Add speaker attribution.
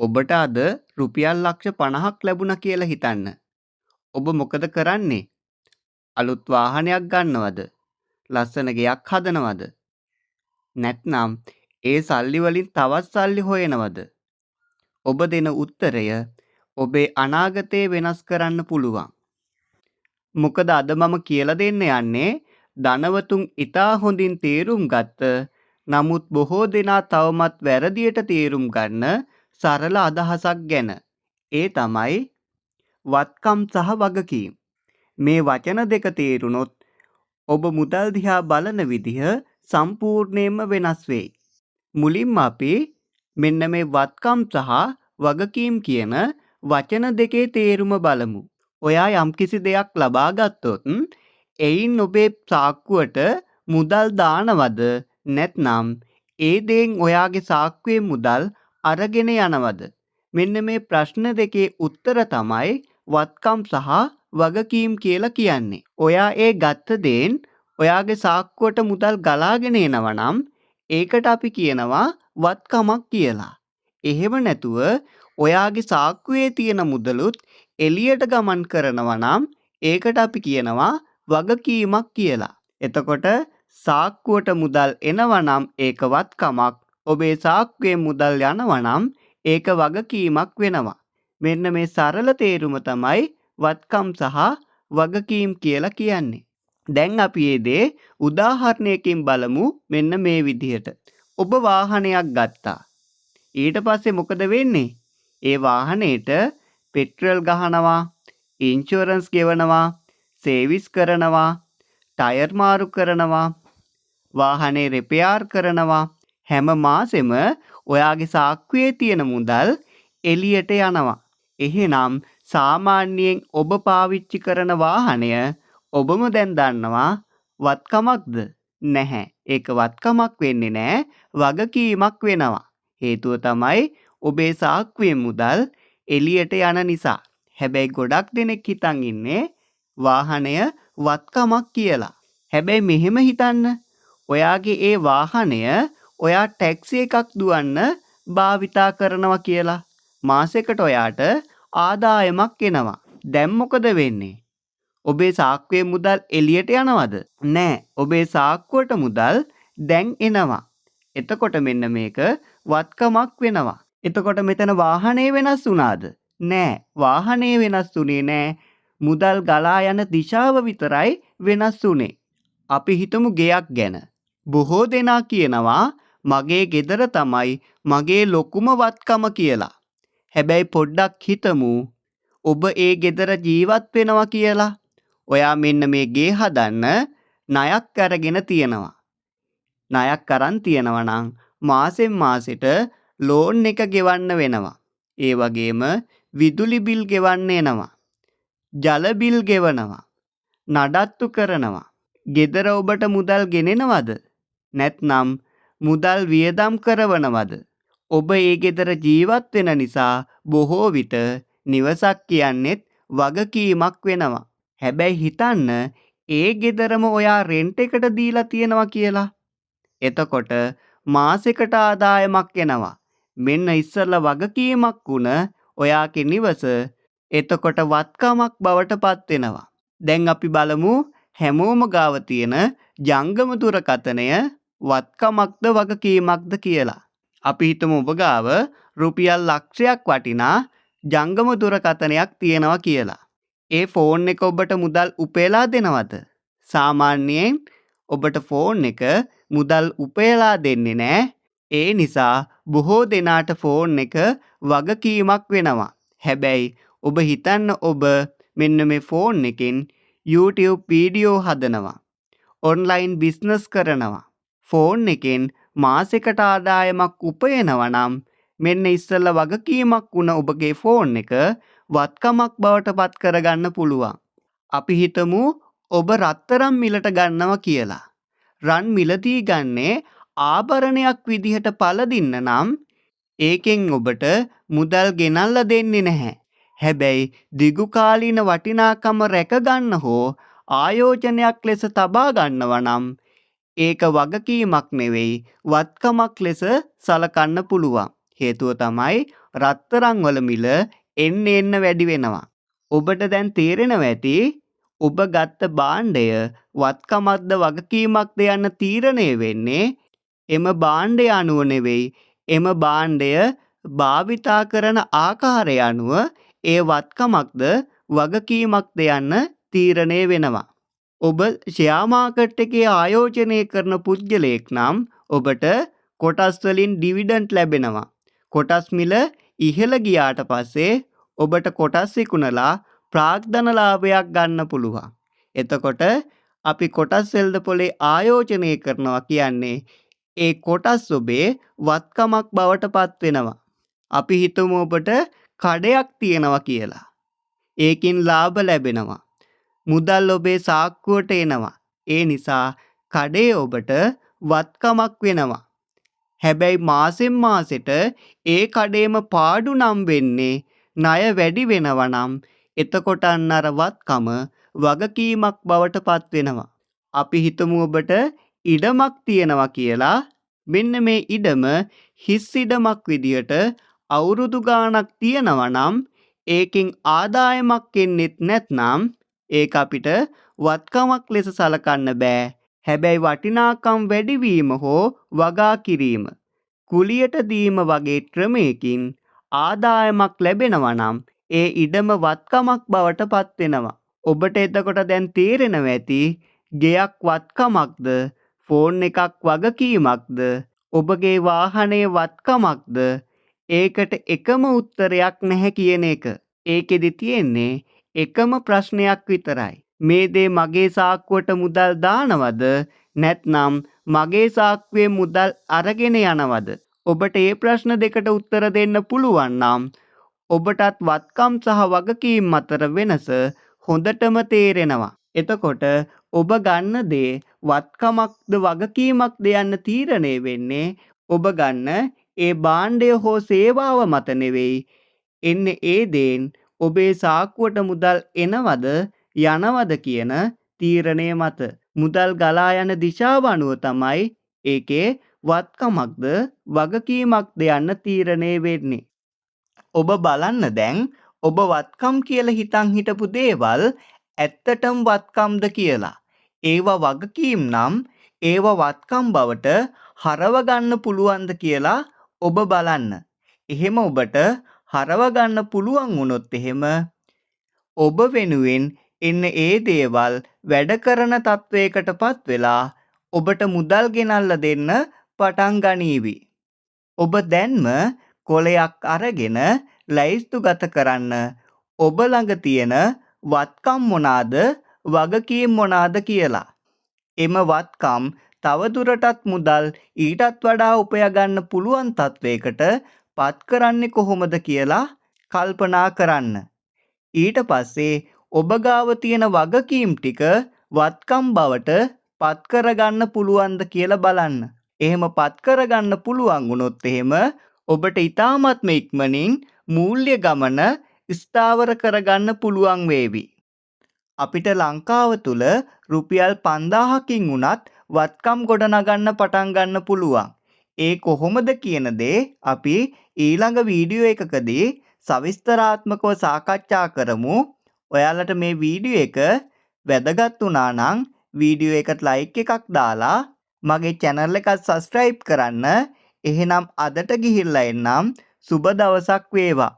Speaker 1: ඔබට අද රුපියල් ලක්ෂ 50ක් ලැබුණා කියලා හිතන්න. ඔබ මොකද කරන්නේ? අලුත් වාහනයක් ගන්නවද? ලස්සන ගෙයක් හදනවද? නැත්නම් ඒ සල්ලි වලින් තවත් සල්ලි හොයනවද? ඔබ දෙන උත්තරය ඔබේ අනාගතය වෙනස් කරන්න පුළුවන්. මොකද අද මම කියලා දෙන්න යන්නේ ධනවතුන් ඉතා හොඳින් තේරුම් ගත්ත නමුත් බොහෝ දෙනා තවමත් වැරදියට තේරුම් ගන්න සරල අදහසක් ගැන. ඒ තමයි වත්කම් සහ වගකීම්. මේ වචන දෙක තේරුනොත් ඔබ මුදල් දිහා බලන විදිහ සම්පූර්ණයෙන්ම වෙනස් වෙයි. මුලින්ම අපි මෙන්න මේ වත්කම් සහ වගකීම් කියන වචන දෙකේ තේරුම බලමු. ඔයා යම්කිසි දෙයක් ලබා ගත්තොත් එයින් ඔබේ සාක්කුවට මුදල් දානවද නැත්නම් ඒ දෙයින් ඔයාගේ සාක්කුවේ මුදල් අරගෙන යනවද? මෙන්න මේ ප්‍රශ්න දෙකේ උත්තර තමයි වත්කම් සහ වගකීම් කියලා කියන්නේ. ඔයා ඒ ගත්ත දේෙන් ඔයාගේ සාක්කුවට මුදල් ගලාගෙන එනවා නම් ඒකට අපි කියනවා වත්කමක් කියලා. එහෙම නැතුව ඔයාගේ සාක්කුවේ තියෙන මුදලුත් එළියට ගමන් කරනවා නම් ඒකට අපි කියනවා වගකීමක් කියලා. එතකොට සාක්කුවට මුදල් එනවා නම් ඒක වත්කමක්, ඔබේ සාක්කුවේ මුදල් යනවා නම් ඒක වගකීමක් වෙනවා. මෙන්න මේ සරල තේරුම තමයි වත්කම් සහ වගකීම් කියලා කියන්නේ. දැන් අපි මේ දේ උදාහරණයකින් බලමු. මෙන්න මේ විදිහට. ඔබ වාහනයක් ගත්තා. ඊට පස්සේ මොකද වෙන්නේ? ඒ වාහනේට පෙට්‍රල් ගහනවා, ඉන්ෂුරන්ස් ගෙවනවා, සේවිස් කරනවා, ටයර් මාරු කරනවා, වාහනේ රිපෙයාර් කරනවා. හැම මාසෙම ඔයාගේ සාක්කුවේ තියෙන මුදල් එළියට යනවා. එහෙනම් සාමාන්‍යයෙන් ඔබ පාවිච්චි කරන වාහනය ඔබම දැන් දන්නවා වත්කමක්ද? නැහැ. ඒක වත්කමක් වෙන්නේ නැහැ. වගකීමක් වෙනවා. හේතුව තමයි ඔබේ සාක්කුවේ මුදල් එළියට යන නිසා. හැබැයි ගොඩක් දෙනෙක් හිතන් ඉන්නේ වාහනය වත්කමක් කියලා. හැබැයි මෙහෙම හිතන්න. ඔයාගේ ඒ වාහනය ඔයා ටැක්සි එකක් දුවන්න භාවිතා කරනවා කියලා. මාසෙකට ඔයාට ආදායමක් එනවා. දැන් මොකද වෙන්නේ? ඔබේ සාක්කුවේ මුදල් එළියට යනවද? නෑ. ඔබේ සාක්කුවට මුදල් දැන් එනවා. එතකොට මෙන්න මේක වත්කමක් වෙනවා. එතකොට මෙතන වාහනේ වෙනස් වුණාද? නෑ. වාහනේ වෙනස් වුණේ නෑ. මුදල් ගලා යන දිශාව විතරයි වෙනස් වුණේ. අපි හිතමු ගෙයක් ගැන. බොහෝ දෙනා කියනවා මගේ ගෙදර තමයි මගේ ලොකුම වත්කම කියලා. හැබැයි පොඩ්ඩක් හිතමු ඔබ ඒ ගෙදර ජීවත් වෙනවා කියලා. ඔයා මෙන්න මේ ගේ හදන්න ණයක් අරගෙන තියෙනවා. ණයක් අරන් තියෙනවා නම් මාසෙන් මාසෙට ලෝන් එක ගෙවන්න වෙනවා. ඒ වගේම විදුලි බිල් ගෙවන්න එනවා. ජල බිල් ගෙවනවා. නඩත්තු කරනවා. ගෙදර ඔබට මුදල් ගෙනෙනවද? නැත්නම් මුදල් වියදම් කරවනවද? ඔබ ඒ ගෙදර ජීවත් වෙන නිසා බොහෝ විට නිවසක් කියන්නේත් වගකීමක් වෙනවා. හැබැයි හිතන්න ඒ ගෙදරම ඔයා රෙන්ට් එකට දීලා තියෙනවා කියලා. එතකොට මාසෙකට ආදායමක් එනවා. මෙන්න ඉස්සෙල්ලා වගකීමක් වුණ ඔයාගේ නිවස එතකොට වත්කමක් බවට පත් වෙනවා. දැන් අපි බලමු හැමෝම ගාව තියෙන ජංගම දුරකථනය වත්කමක්ද වගකීමක්ද කියලා. අපි හිතමු ඔබ ගාව රුපියල් ලක්ෂයක් වටිනා ජංගම දුරකථනයක් තියෙනවා කියලා. ඒ ෆෝන් එක ඔබට මුදල් උපයලා දෙනවද? සාමාන්‍යයෙන් ඔබට ෆෝන් එක මුදල් උපයලා දෙන්නේ නැහැ. ඒ නිසා බොහෝ දෙනාට ෆෝන් එක වගකීමක් වෙනවා. හැබැයි ඔබ හිතන්න ඔබ මෙන්න මේ ෆෝන් එකෙන් YouTube වීඩියෝ හදනවා. ඔන්ලයින් බිස්නස් කරනවා. ෆෝන් එකෙන් මාසෙකට ආදායමක් උපයනවා නම් මෙන්න ඉස්සෙල්ලා වගකීමක් වුණ ඔබගේ ෆෝන් එක වත්කමක් බවට පත් කරගන්න පුළුවන්. අපි හිතමු ඔබ රත්තරන් මිලට ගන්නවා කියලා. රන් මිලදී ගන්නේ ආභරණයක් විදිහට පළදින්න නම් ඒකෙන් ඔබට මුදල් ගෙනල්ලා දෙන්නේ නැහැ. හැබැයි දිගු කාලීන වටිනාකම රැක ගන්න හෝ ආයෝජනයක් ලෙස තබා ගන්නවා නම් ඒක වගකීමක් නෙවෙයි වත්කමක් ලෙස සලකන්න පුළුවන්. හේතුව තමයි රත්තරන් වල මිල එන්න වැඩි වෙනවා. ඔබට දැන් තේරෙනවා ඇති ඔබ ගත්ත භාණ්ඩය වත්කමක්ද වගකීමක්ද යන්න තීරණය වෙන්නේ එම භාණ්ඩය අනුව නෙවෙයි එම භාණ්ඩය භාවිතා කරන ආකාරය අනුව ඒ වත්කමක්ද වගකීමක්ද යන්න තීරණය වෙනවා. ඔබ ෂෙයා මාකට් එකේ ආයෝජනය කරන පුද්ගලයෙක් නම් ඔබට කොටස් වලින් ඩිවිඩන්ඩ් ලැබෙනවා. කොටස් මිල ඉහළ ගියාට පස්සේ ඔබට කොටස් විකුණලා ප්‍රාග්ධන ලාභයක් ගන්න පුළුවන්. එතකොට අපි කොටස් වෙළඳපොලේ ආයෝජනය කරනවා කියන්නේ ඒ කොටස් ඔබේ වත්කමක් බවට පත් වෙනවා. අපි හිතමු ඔබට කඩයක් තියෙනවා කියලා. ඒකින් ලාභ ලැබෙනවා. මුදල් ඔබේ සාක්කුවට එනවා. ඒ නිසා කඩේ ඔබට වත්කමක් වෙනවා. හැබැයි මාසෙන් මාසෙට ඒ කඩේම පාඩු නම් වෙන්නේ ණය වැඩි වෙනවා නම් එතකොට අන්න අර වත්කම වගකීමක් බවට පත් වෙනවා. අපි හිතමු ඔබට ඉඩමක් තියෙනවා කියලා. මෙන්න මේ ඉඩම හිස් ඉඩමක් විදියට අවුරුදු ගාණක් තියෙනවා නම් ඒකෙන් ආදායමක් එන්නෙත් නැත්නම් ඒක අපිට වත්කමක් ලෙස සලකන්න බෑ. හැබැයි වටිනාකම් වැඩිවීම හෝ වගා කිරීම කුලියට දීම වගේ ක්‍රමයකින් ආදායමක් ලැබෙනවා නම් ඒ ඉඩම වත්කමක් බවට පත් වෙනවා. ඔබට එතකොට දැන් තේරෙනවා ඇති ගෙයක් වත්කමක්ද ෆෝන් එකක් වගකීමක්ද ඔබගේ වාහනේ වත්කමක්ද ඒකට එකම උත්තරයක් නැහැ කියන එක. ඒකෙදි තියෙන්නේ එකම ප්‍රශ්නයක් විතරයි. මේ දේ මගේ සාක්කුවට මුදල් දානවද නැත්නම් මගේ සාක්කුවේ මුදල් අරගෙන යනවද? ඔබට මේ ප්‍රශ්න දෙකට උත්තර දෙන්න පුළුවන් නම් ඔබටත් වත්කම් සහ වගකීම් අතර වෙනස හොඳටම තේරෙනවා. එතකොට ඔබ ගන්න දේ වත්කමක්ද වගකීමක්ද යන්න තීරණය වෙන්නේ ඔබ ගන්න ඒ භාණ්ඩය හෝ සේවාව මත නෙවෙයි. එන්නේ ඒ දේන් ඔබේ සාක්කුවට මුදල් එනවද යනවද කියන තීරණය මත. මුදල් ගලා යන දිශාව අනුව තමයි ඒකේ වත්කමක්ද වගකීමක්ද යන්න තීරණය වෙන්නේ. ඔබ බලන්න දැන් ඔබ වත්කම් කියලා හිතන් හිටපු දේවල් ඇත්තටම වත්කම්ද කියලා. ඒවා වගකීම් නම් ඒවා වත්කම් බවට හරව ගන්න පුළුවන්ද කියලා ඔබ බලන්න. එහෙම ඔබට හරව ගන්න පුළුවන් වුණොත් එහෙම ඔබ වෙනුවෙන් එන්න ඒ දේවල් වැඩ කරන තත්වයකටපත් වෙලා ඔබට මුදල් ගෙනල්ලා දෙන්න පටන් ගනීවි. ඔබ දැන්ම කොලයක් අරගෙන ලැයිස්තුගත කරන්න ඔබ ළඟ තියෙන වත්කම් මොනාද වගකීම් මොනාද කියලා. එම වත්කම් තවදුරටත් මුදල් ඊටත් වඩා උපයා ගන්න පුළුවන් තත්වයකට පත් කරන්නේ කොහොමද කියලා කල්පනා කරන්න. ඊට පස්සේ ඔබ ගාව තියෙන වගකීම් ටික වත්කම් බවට පත් කරගන්න පුළුවන්ද කියලා බලන්න. එහෙම පත් කරගන්න පුළුවන් වුණොත් එහෙම ඔබට ඊටාත්ම ඉක්මනින් මූල්‍ය ගමන ස්ථාවර කරගන්න පුළුවන් වේවි. අපිට ලංකාව තුල රුපියල් 5000කින් උනත් වත්කම් ගොඩනගන්න පටන් ගන්න පුළුවන්. ඒ කොහොමද කියන දේ අපි ඊළඟ වීඩියෝ එකකදී සවිස්තරාත්මකව සාකච්ඡා කරමු. ඔයාලට මේ වීඩියෝ එක වැදගත් වුණා නම් වීඩියෝ එකට ලයික් එකක් දාලා මගේ channel එක subscribe කරන්න. එහෙනම් අදට ගිහිල්ලා එන්නම්. සුබ දවසක් වේවා.